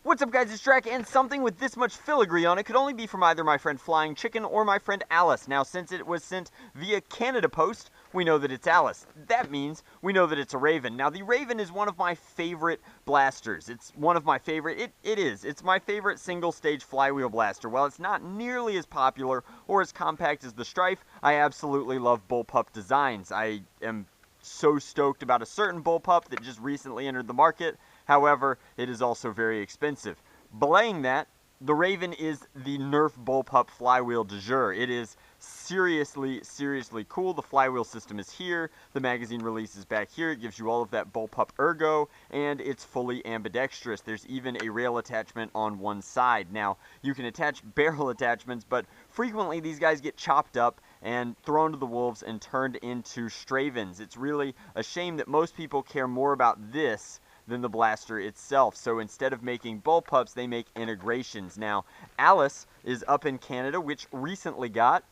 What's up guys, it's Drac, and something with this much filigree on it could only be from either my friend Flying Chicken or my friend Alice. Now, since it was sent via Canada Post, we know that it's Alice. That means we know that it's a Raven. Now, the Raven is one of my favorite blasters. It's one of my favorite, it's my favorite single-stage flywheel blaster. While it's not nearly as popular or as compact as the Strife, I absolutely love Bullpup designs. I am so stoked about a certain Bullpup that just recently entered the market. However, it is also very expensive. Belaying that, the Raven is the Nerf Bullpup flywheel du jour. It is seriously, seriously cool. The flywheel system is here. The magazine release is back here. It gives you all of that Bullpup ergo, and it's fully ambidextrous. There's even a rail attachment on one side. Now, you can attach barrel attachments, but frequently these guys get chopped up and thrown to the wolves and turned into Stravens. It's really a shame that most people care more about this than the blaster itself. So instead of making Bullpups, they make integrations. Now, Alice is up in Canada, which recently got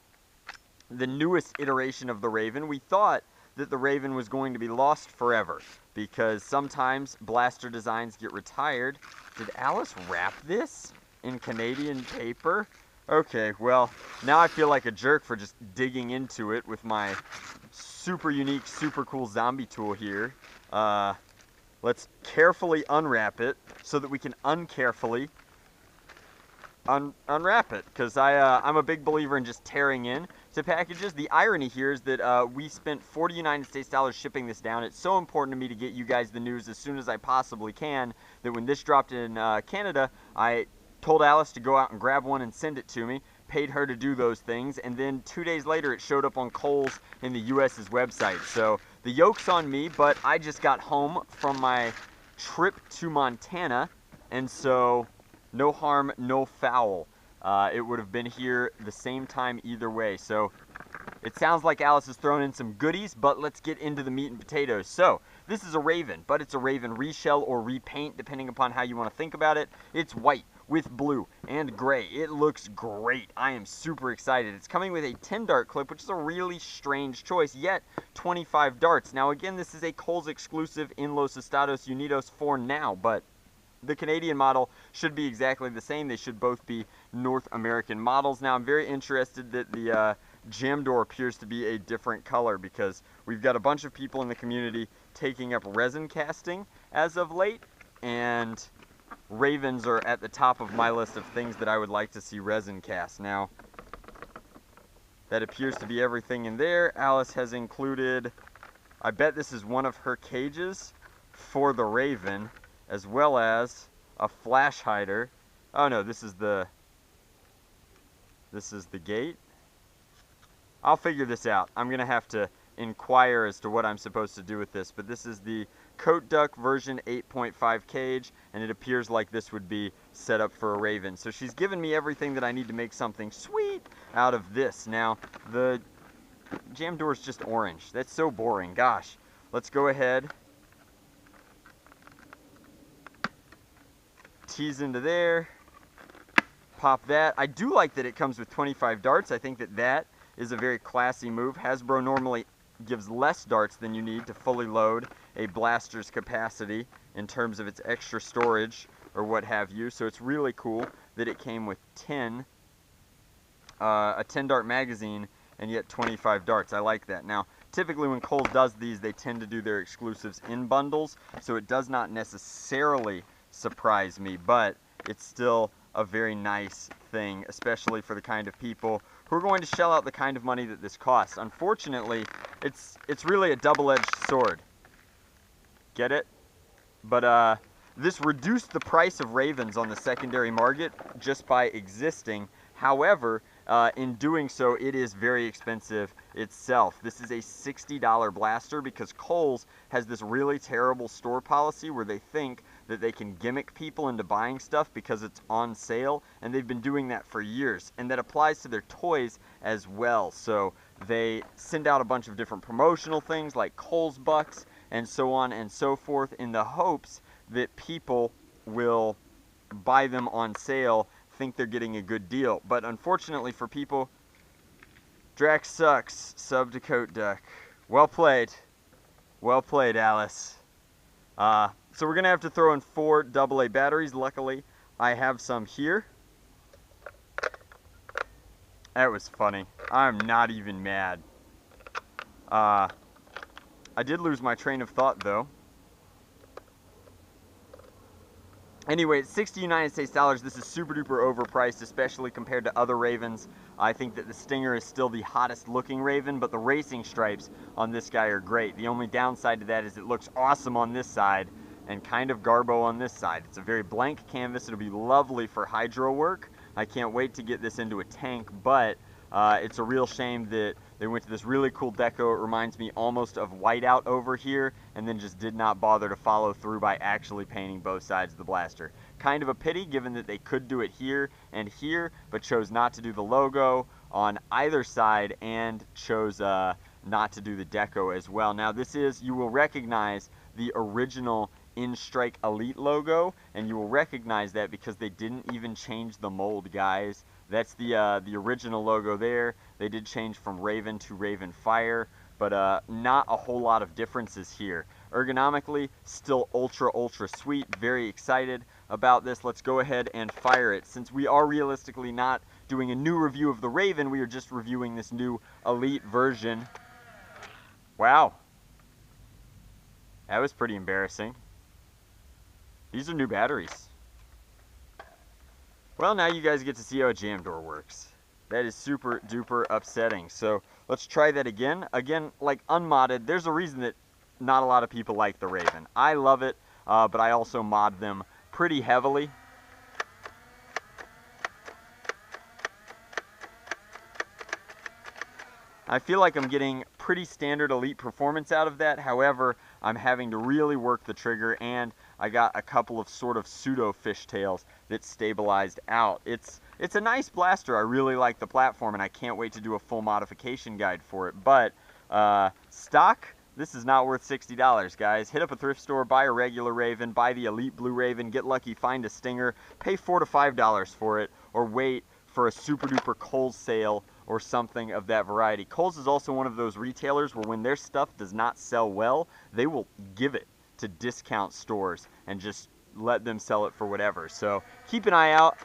the newest iteration of the Raven. We thought that the Raven was going to be lost forever because sometimes blaster designs get retired. Did Alice wrap this in Canadian paper? Okay, well, now I feel like a jerk for just digging into it with my super unique, super cool zombie tool here. Let's carefully unwrap it so that we can uncarefully unwrap it, because I'm a big believer in just tearing in to packages. The irony here is that we spent $40 United States shipping this down. It's so important to me to get you guys the news as soon as I possibly can that when this dropped in Canada, I told Alice to go out and grab one and send it to me, paid her to do those things, and then 2 days later it showed up on Kohl's in the US's website. So the yoke's on me, but I just got home from my trip to Montana, and so no harm, no foul. It would have been here the same time either way. So it sounds like Alice has thrown in some goodies, but let's get into the meat and potatoes. So this is a Raven, but it's a Raven reshell or repaint, depending upon how you want to think about it. It's white with blue and gray. It looks great. I am super excited. It's coming with a 10 dart clip, which is a really strange choice, yet 25 darts. Now again, this is a Kohl's exclusive in Los Estados Unidos for now, but the Canadian model should be exactly the same. They should both be North American models. Now I'm very interested that the jam door appears to be a different color, because we've got a bunch of people in the community taking up resin casting as of late, and Ravens are at the top of my list of things that I would like to see resin cast. Now, that appears to be everything in there. Alice has included, I bet this is one of her cages for the Raven, as well as a flash hider. Oh no, this is the gate. I'll figure this out. I'm gonna have to inquire as to what I'm supposed to do with this, but this is the Coat Duck version 8.5 cage, and it appears like this would be set up for a Raven. So she's given me everything that I need to make something sweet out of this. Now, the jam door is just orange. That's so boring. Gosh. Let's go ahead. Tease into there. Pop that. I do like that it comes with 25 darts. I think that that is a very classy move. Hasbro normally gives less darts than you need to fully load a blaster's capacity in terms of its extra storage or what have you. So it's really cool that it came with a 10 dart magazine and yet 25 darts. I like that. Now, typically when Kohl's does these, they tend to do their exclusives in bundles, so it does not necessarily surprise me, but it's still a very nice thing, especially for the kind of people who are going to shell out the kind of money that this costs. Unfortunately, it's really a double-edged sword. Get it? But this reduced the price of Ravens on the secondary market just by existing. However, in doing so, it is very expensive itself. This is a $60 blaster because Kohl's has this really terrible store policy where they think that they can gimmick people into buying stuff because it's on sale, and they've been doing that for years, and that applies to their toys as well. So they send out a bunch of different promotional things like Kohl's Bucks and so on and so forth in the hopes that people will buy them on sale, think they're getting a good deal. But unfortunately for people, Drac sucks. Sub to Coat Duck. Well played. Well played, Alice. So we're going to have to throw in 4 AA batteries. Luckily, I have some here. That was funny. I'm not even mad. I did lose my train of thought, though. Anyway, it's 60 United States dollars. This is super duper overpriced, especially compared to other Ravens. I think that the Stinger is still the hottest looking Raven, but the racing stripes on this guy are great. The only downside to that is it looks awesome on this side and kind of garbo on this side. It's a very blank canvas. It'll be lovely for hydro work. I can't wait to get this into a tank, but it's a real shame that they went to this really cool deco. It reminds me almost of Whiteout over here, and then just did not bother to follow through by actually painting both sides of the blaster. Kind of a pity, given that they could do it here and here, but chose not to do the logo on either side and chose not to do the deco as well. Now this is, you will recognize the original In-Strike Elite logo, and you will recognize that because they didn't even change the mold, guys. That's the original logo there. They did change from Raven to RayvenFire, but not a whole lot of differences here. Ergonomically, still ultra sweet. Very excited about this. Let's go ahead and fire it. Since we are realistically not doing a new review of the Raven, we are just reviewing this new Elite version. Wow. That was pretty embarrassing. These are new batteries. Well, now you guys get to see how a jam door works. That is super duper upsetting. So let's try that again. Again, like unmodded, there's a reason that not a lot of people like the Raven. I love it, but I also mod them pretty heavily. I feel like I'm getting pretty standard Elite performance out of that. However, I'm having to really work the trigger, and I got a couple of sort of pseudo fishtails that stabilized out. It's a nice blaster. I really like the platform, and I can't wait to do a full modification guide for it. But stock, this is not worth $60, guys. Hit up a thrift store, buy a regular Raven, buy the Elite Blue Raven, get lucky, find a Stinger, pay $4 to $5 for it, or wait for a super duper Kohl's sale or something of that variety. Kohl's is also one of those retailers where when their stuff does not sell well, they will give it to discount stores and just let them sell it for whatever. So keep an eye out.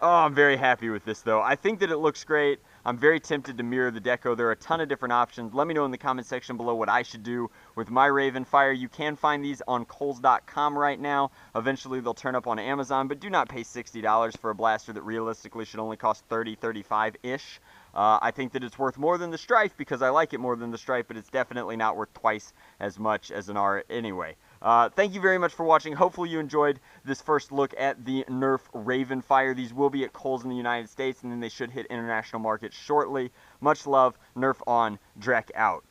Oh, I'm very happy with this though. I think that it looks great. I'm very tempted to mirror the deco. There are a ton of different options. Let me know in the comment section below what I should do with my RayvenFire. You can find these on Kohls.com right now. Eventually they'll turn up on Amazon, but do not pay $60 for a blaster that realistically should only cost $30, $35-ish. I think that it's worth more than the Strife because I like it more than the Strife, but it's definitely not worth twice as much as an R anyway. Thank you very much for watching. Hopefully you enjoyed this first look at the Nerf RayvenFire. These will be at Kohl's in the United States, and then they should hit international markets shortly. Much love. Nerf on. Drac out.